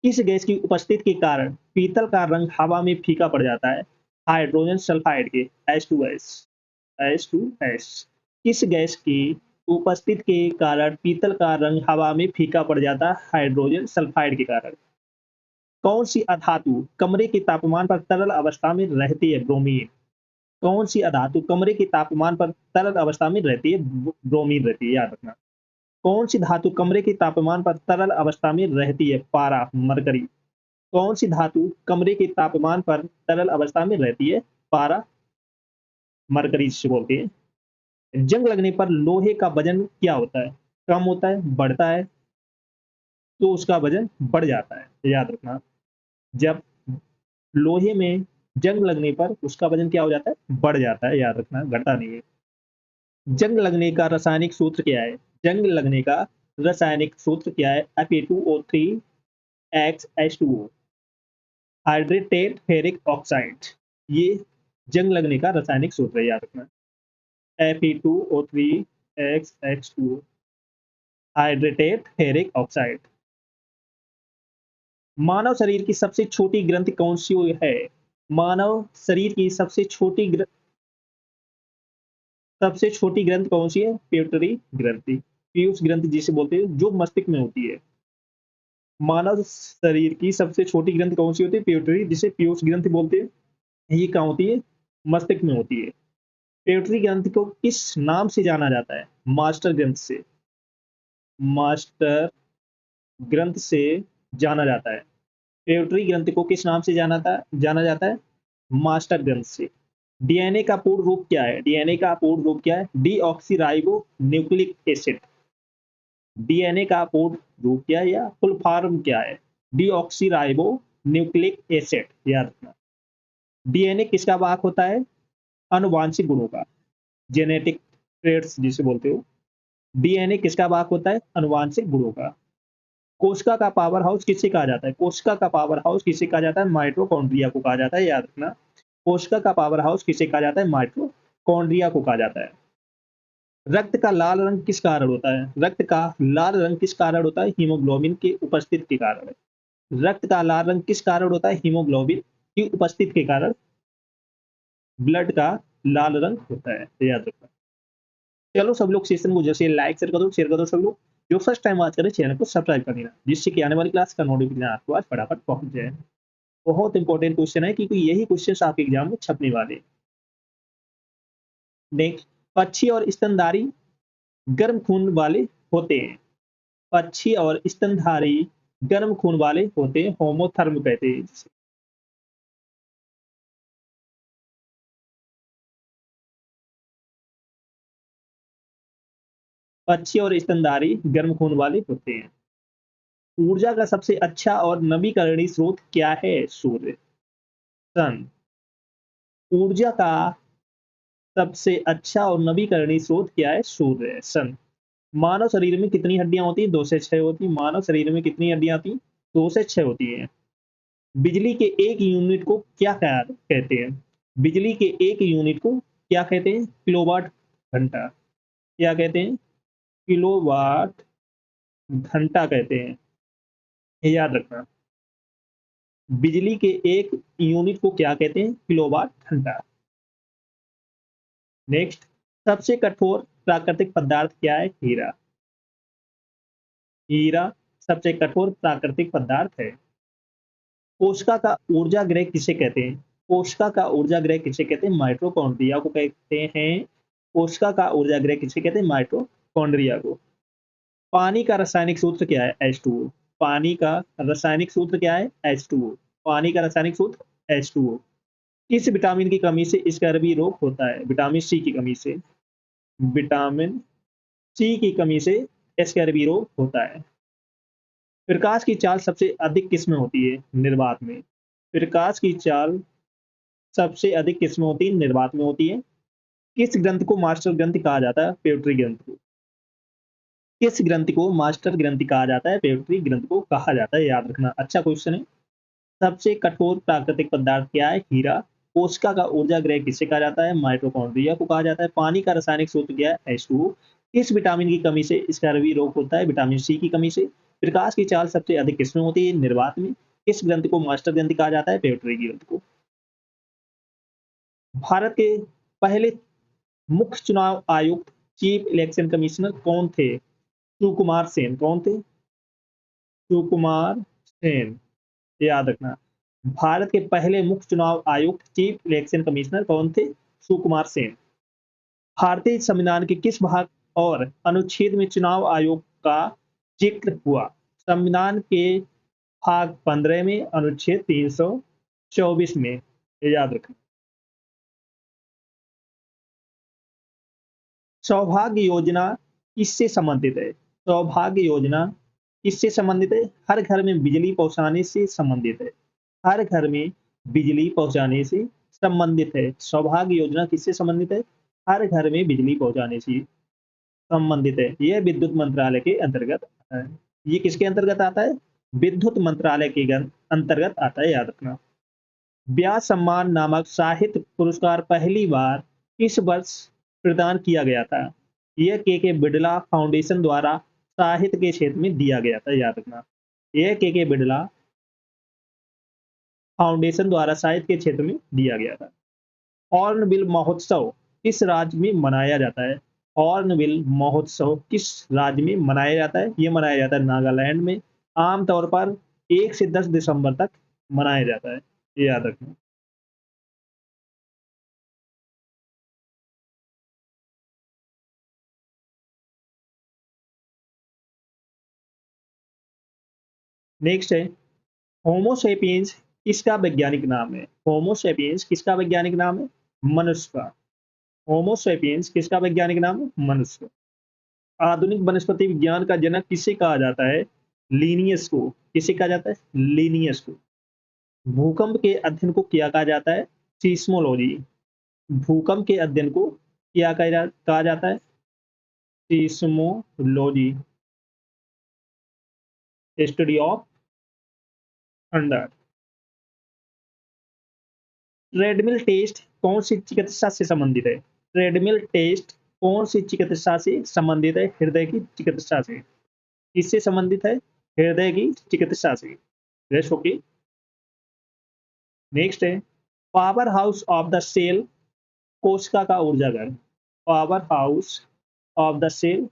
किस गैस की उपस्थिति के कारण पीतल का रंग हवा में फीका पड़ जाता है? हाइड्रोजन सल्फाइड के H2S। H2S। किस गैस की उपस्थिति के कारण पीतल का रंग हवा में फीका पड़ जाता है? हाइड्रोजन सल्फाइड के कारण। कौन सी अधातु कमरे के तापमान पर तरल अवस्था में रहती है? ब्रोमीन। कौन सी अधातु कमरे के तापमान पर तरल अवस्था में रहती है? ब्रोमीन रहती है, याद रखना। कौन सी धातु कमरे के तापमान पर तरल अवस्था में रहती है? पारा, मरकरी। कौन सी धातु कमरे के तापमान पर तरल अवस्था में रहती है? पारा, मरकरी जिसे बोलते हैं। जंग लगने पर लोहे का वजन क्या होता है? कम होता है, बढ़ता है? तो उसका वजन बढ़ जाता है, याद रखना। जब लोहे में जंग लगने पर उसका वजन क्या हो जाता है? बढ़ जाता है, याद रखना, घटता नहीं है। जंग लगने का रासायनिक सूत्र क्या है? जंग लगने का रासायनिक सूत्र क्या है? Fe2O3 X hydrated ferric oxide. ये जंग लगने का रासायनिक सूत्र है, याद रखना। Fe2O3 X hydrated ferric oxide. मानव शरीर की सबसे छोटी ग्रंथि कौन सी है? मानव शरीर की सबसे छोटी ग्रंथि कौन सी है? प्यूटरी ग्रंथि। पीयूष ग्रंथि जिसे बोलते हैं, जो मस्तिष्क में होती है। मानव शरीर की सबसे छोटी ग्रंथि कौन सी होती है? प्यूटरी, जिसे पीयूष ग्रंथि बोलते हैं। ये कहाँ होती है? मस्तिष्क में होती है। प्यूटरी ग्रंथि को किस नाम से जाना जाता है? मास्टर ग्रंथ से। मास्टर ग्रंथ से जाना जाता है। प्यूटरी ग्रंथि को किस नाम से जाना जाता है? मास्टर ग्रंथ से। डीएनए का पूर्ण रूप क्या है? डीएनए का पूर्ण रूप क्या है? Deoxyribo nucleic acid. डीएनए का पूर्ण रूप क्या है या फुल फॉर्म क्या है? डीऑक्सीराइबो न्यूक्लिक एसिड, याद रखना। डीएनए किसका वाहक होता है? आनुवांशिक गुणों का, जेनेटिक ट्रेट्स जिसे बोलते हो। डीएनए किसका वाहक होता है? आनुवांशिक गुणों का। कोशिका का पावर हाउस किसे कहा जाता है? कोशिका का पावर हाउस किसे कहा जाता है? माइटोकॉन्ड्रिया को कहा जाता है, याद रखना। कोशिका का पावर हाउस किसे कहा जाता है? माइटोकॉन्ड्रिया को कहा जाता है। रक्त का लाल रंग किस कारण होता है? रक्त का लाल रंग किस कारण होता है? हीमोग्लोबिन की उपस्थिति के कारण। रक्त का लाल रंग किस कारण होता है? हीमोग्लोबिन की उपस्थिति के कारण ब्लड का लाल रंग होता है, याद रखना। चलो सब लोग सेशन को जैसे लाइक शेयर कर दो सब लोग। जो फर्स्ट टाइम आज करें चैनल को सब्सक्राइब कर देना, जिससे कि आने वाली क्लास का नोटिफिकेशन आपको आज फटाफट पहुंच जाए। बहुत इंपॉर्टेंट क्वेश्चन है, क्योंकि यही क्वेश्चन आपके एग्जाम में छपने वाले। नेक्स्ट, पक्षी और स्तनधारी गर्म खून वाले होते हैं। पक्षी और स्तनधारी गर्म खून वाले होते हैं, होमोथर्म कहते हैं जिसे। पक्षी और स्तनधारी गर्म खून वाले होते हैं। ऊर्जा का सबसे अच्छा और नवीकरणीय स्रोत क्या है? सूर्य, सन। ऊर्जा का सबसे अच्छा और नवीकरणीय स्रोत क्या है? सूर्य, सन। मानव शरीर में कितनी हड्डियां होती हैं? 2 से 6 होती हैं। मानव शरीर में कितनी हड्डियां आती हैं? 2 से 6 होती हैं। बिजली के एक यूनिट को क्या कहते हैं? बिजली के एक यूनिट को क्या कहते हैं? किलोवाट घंटा। क्या कहते हैं? किलोवाट घंटा कहते हैं, ये याद रखना। बिजली के एक यूनिट को क्या कहते हैं? किलोवाट घंटा। नेक्स्ट, सबसे कठोर प्राकृतिक पदार्थ क्या है? हीरा। हीरा सबसे कठोर प्राकृतिक पदार्थ है। कोशिका का ऊर्जा गृह किसे कहते हैं? कोशिका का ऊर्जा गृह किसे कहते हैं? माइटोकॉन्ड्रिया को कहते हैं। कोशिका का ऊर्जा गृह किसे कहते हैं? माइटोकॉन्ड्रिया को। पानी का रासायनिक सूत्र क्या है? H2O। पानी का रासायनिक सूत्र क्या है? H2O। पानी का रासायनिक सूत्र H2O। किस विटामिन की कमी से स्कर्वी रोग होता है? विटामिन सी की कमी से। विटामिन सी की कमी से स्कर्वी रोग होता है। प्रकाश की चाल सबसे अधिक किस में होती है? निर्वात में। प्रकाश की चाल सबसे अधिक किस में होती है? निर्वात में होती है। किस ग्रंथ को मास्टर ग्रंथि कहा जाता है? प्यूटरी ग्रंथ को। किस ग्रंथि को मास्टर ग्रंथि कहा जाता है? प्यूटरी ग्रंथ को कहा जाता है, याद रखना। अच्छा क्वेश्चन है। सबसे कठोर प्राकृतिक पदार्थ क्या है? हीरा। कोशिका का ऊर्जा गृह किसे कहा जाता है? माइटोकॉन्ड्रिया को कहा जाता है। पानी का रासायनिक सूत्र क्या है? H2O। किस विटामिन की कमी से स्कर्वी रोग होता है? विटामिन सी की कमी से। प्रकाश की चाल सबसे अधिक किसमें होती है? निर्वात में। किस ग्रंथि को मास्टर ग्रंथि कहा जाता है? पेट्री ग्रंथ को। भारत के पहले मुख्य चुनाव आयुक्त चीफ इलेक्शन कमिश्नर कौन थे? सुकुमार सेन। कौन थे? सुकुमार सेन, याद रखना। भारत के पहले मुख्य चुनाव आयुक्त चीफ इलेक्शन कमिश्नर कौन थे? सुकुमार सेन। भारतीय संविधान के किस भाग और अनुच्छेद में चुनाव आयोग का जिक्र हुआ? संविधान के भाग 15 में, अनुच्छेद 324 में, ये याद रखें। सौभाग्य योजना किससे संबंधित है? सौभाग्य योजना किससे संबंधित है? हर घर में बिजली पहुंचाने से संबंधित है। हर घर में बिजली पहुंचाने से संबंधित है। सौभाग्य योजना किससे संबंधित है? हर घर में बिजली पहुंचाने से संबंधित है। यह विद्युत मंत्रालय के अंतर्गत आता है। ये किसके अंतर्गत आता है? विद्युत मंत्रालय के अंतर्गत आता है, याद रखना। व्यास सम्मान नामक साहित्य पुरस्कार पहली बार किस वर्ष प्रदान किया गया था? यह के बिड़ला फाउंडेशन द्वारा साहित्य के क्षेत्र में दिया गया था, याद रखना। यह के बिड़ला फाउंडेशन द्वारा साहित्य के क्षेत्र में दिया गया था। हॉर्नबिल महोत्सव किस राज्य में मनाया जाता है? हॉर्नबिल महोत्सव किस राज्य में मनाया जाता है? ये मनाया जाता है नागालैंड में। आमतौर पर 1 से 10 दिसंबर तक मनाया जाता है, ये याद रखना। नेक्स्ट है, होमोसेपियंस किसका वैज्ञानिक नाम है? होमोसेपियंस किसका वैज्ञानिक नाम है? मनुष्य का। होमोसेपियंस किसका वैज्ञानिक नाम है? मनुष्य का। आधुनिक वनस्पति विज्ञान का जनक किसे कहा जाता है? लीनियस को। किसे कहा जाता है? लीनियस को। भूकंप के अध्ययन को क्या कहा जाता है? सीस्मोलॉजी। भूकंप के अध्ययन को क्या कहा जाता है? Seismology, study of thunder. Treadmill test कौन सी चिकित्सा से संबंधित है? ट्रेडमिल टेस्ट कौन सी चिकित्सा से संबंधित है? हृदय की चिकित्सा से। किससे संबंधित है? हृदय की चिकित्सा से। Rest okay. नेक्स्ट है, power house of the cell कोशिका का ऊर्जा घर। Power house of the cell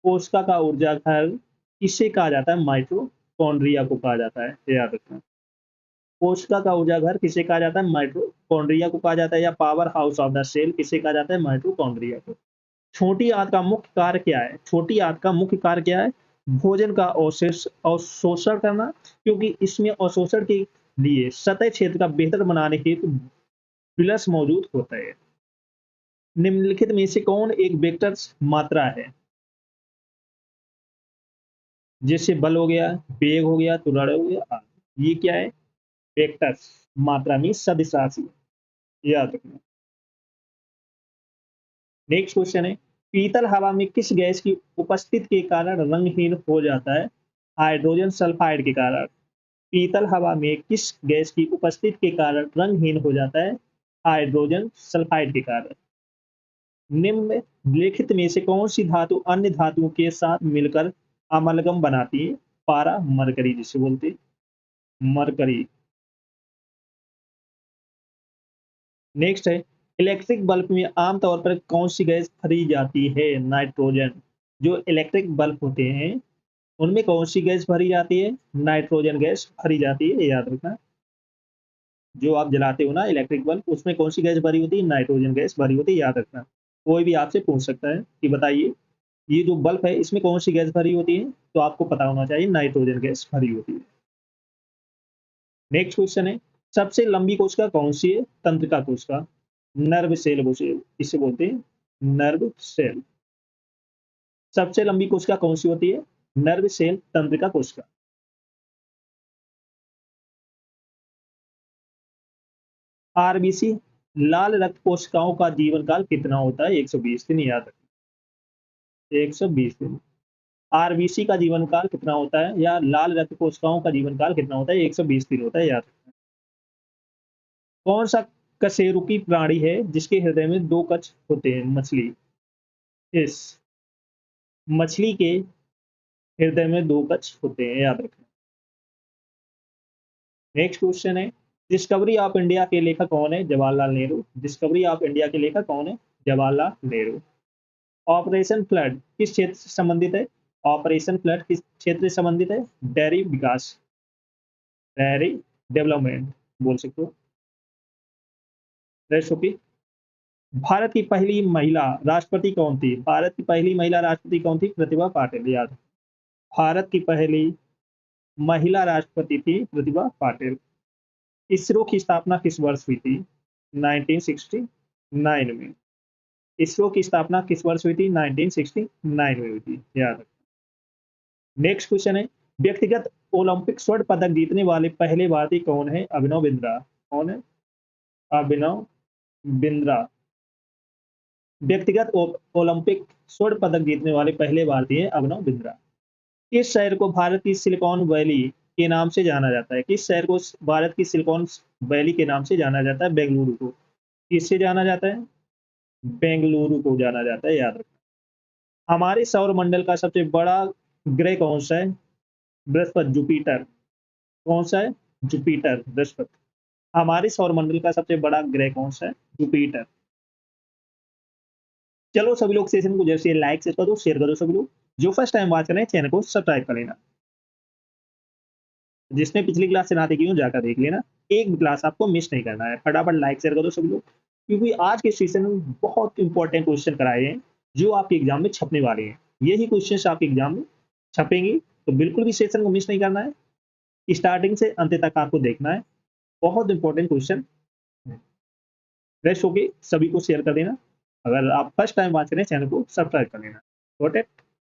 कोशिका का ऊर्जा घर किसे कहा जाता है? माइटोकॉन्ड्रिया को कहा जाता है, याद रखना। कोशिका का ऊर्जा घर किसे कहा जाता है? माइटोकॉन्ड्रिया को कहा जाता है। या power house of the cell किसे कहा जाता है? माइटोकॉन्ड्रिया को। छोटी आंत का मुख्य कार्य क्या है? छोटी आंत का मुख्य कार्य क्या है? भोजन का अवशोषण करना, क्योंकि इसमें अवशोषण के लिए सतह क्षेत्र का बेहतर बनाने हेतु विलस मौजूद होता है। निम्नलिखित में से कौन एक वेक्टर मात्रा है? जैसे बल हो गया, वेग हो गया, त्वरण हो गया, ये क्या है? वेक्टर मात्रा में सदिश राशि, याद रखना। नेक्स्ट क्वेश्चन है, पीतल हवा में किस गैस की उपस्थिति के कारण रंगहीन हो जाता है? हाइड्रोजन सल्फाइड के कारण। पीतल हवा में किस गैस की उपस्थिति के कारण रंगहीन हो जाता है? हाइड्रोजन सल्फाइड के कारण। निम्नलिखित में से कौन सी धातु अन्य धातुओं के साथ मिलकर अमलगम बनाती है? पारा मरकरी जिसे बोलते हैं, मरकरी। नेक्स्ट है, इलेक्ट्रिक बल्ब में आमतौर पर कौन सी गैस भरी जाती है? नाइट्रोजन। जो इलेक्ट्रिक बल्ब होते हैं उनमें कौन सी गैस भरी जाती है? नाइट्रोजन गैस भरी जाती है, याद रखना। जो आप जलाते हो ना इलेक्ट्रिक बल्ब, उसमें कौन सी गैस भरी होती है? नाइट्रोजन गैस भरी होती है, याद रखना। कोई भी आपसे पूछ सकता है कि बताइए ये जो बल्ब है इसमें कौन सी गैस भरी होती है, तो आपको पता होना चाहिए नाइट्रोजन गैस भरी होती है। नेक्स्ट क्वेश्चन है, सबसे लंबी कोशिका कौन सी है? तंत्रिका कोशिका। नर्व सेल इसे बोलते हैं, नर्व सेल। सबसे लंबी कोशिका कौन सी होती है? नर्व सेल, तंत्रिका कोशिका। आरबीसी लाल रक्त कोशिकाओं का जीवन काल कितना होता है? 120 दिन, याद रखना। 120 दिन। आरबीसी का जीवन काल कितना होता है, या लाल रक्त कोशिकाओं का जीवन काल कितना होता है? 120 दिन होता है, याद रखना। कौन सा कशेरुकी प्राणी है जिसके हृदय में 2 कक्ष होते हैं? मछली। इस मछली के हृदय में 2 कक्ष होते हैं, याद रखना। नेक्स्ट क्वेश्चन है, डिस्कवरी ऑफ इंडिया के लेखक कौन है? Jawaharlal Nehru. Discovery of India के लेखक कौन है? जवाहरलाल नेहरू। ऑपरेशन फ्लड किस क्षेत्र से संबंधित है? ऑपरेशन फ्लड किस क्षेत्र से संबंधित है? डेयरी विकास, डेयरी डेवलपमेंट बोल सकते हो। नेक्स्ट टॉपिक, भारत की पहली महिला राष्ट्रपति कौन थी? भारत की पहली महिला राष्ट्रपति कौन थी? प्रतिभा पाटिल, याद। भारत की पहली महिला राष्ट्रपति थी प्रतिभा पाटिल। इसरो की स्थापना किस वर्ष हुई थी? 1969 में। इसरो की स्थापना किस वर्ष हुई थी? 1969 में हुई थी, याद रखना। नेक्स्ट क्वेश्चन है, व्यक्तिगत ओलंपिक स्वर्ण पदक जीतने वाले पहले भारतीय कौन है? अभिनव बिंद्रा। कौन है? अभिनव बिंद्रा। व्यक्तिगत ओलंपिक स्वर्ण पदक जीतने वाले पहले भारतीय अभिनव बिंद्रा। किस शहर को भारत की सिलिकॉन वैली के नाम से जाना जाता है? किस शहर को भारत की सिलिकॉन वैली के नाम से जाना जाता है? बेंगलुरु को। किससे जाना जाता है? बेंगलुरु को जाना जाता है, याद रखना। हमारे सौर मंडल का सबसे बड़ा ग्रह कौन सा है? बृहस्पति, जुपिटर। कौन सा है? जुपिटर, बृहस्पति। हमारे सौर मंडल का सबसे बड़ा ग्रह कौन सा है? जुपिटर। चलो सभी लोग सेशन को जैसे लाइक से कर दो, शेयर कर दो। सभी लोग जो फर्स्ट टाइम वॉच कर रहे हैं चैनल को सब्सक्राइब कर लेना। जिसने पिछली क्लास से ना देखी हो जाकर देख लेना, एक भी क्लास आपको मिस नहीं करना है। फटाफट लाइक शेयर कर दो सभी लोग, क्योंकि आज के सेशन में बहुत इंपॉर्टेंट क्वेश्चन कराए हैं जो आपके एग्जाम में छपने वाले हैं। यही क्वेश्चन आपके एग्जाम में छपेंगे, तो बिल्कुल भी सेशन को मिस नहीं करना है, स्टार्टिंग से अंत तक आपको देखना है। बहुत इंपॉर्टेंट क्वेश्चन। रेस्ट होके सभी को शेयर कर देना। अगर आप फर्स्ट टाइम वॉच करें चैनल को सब्सक्राइब कर लेना। Got it?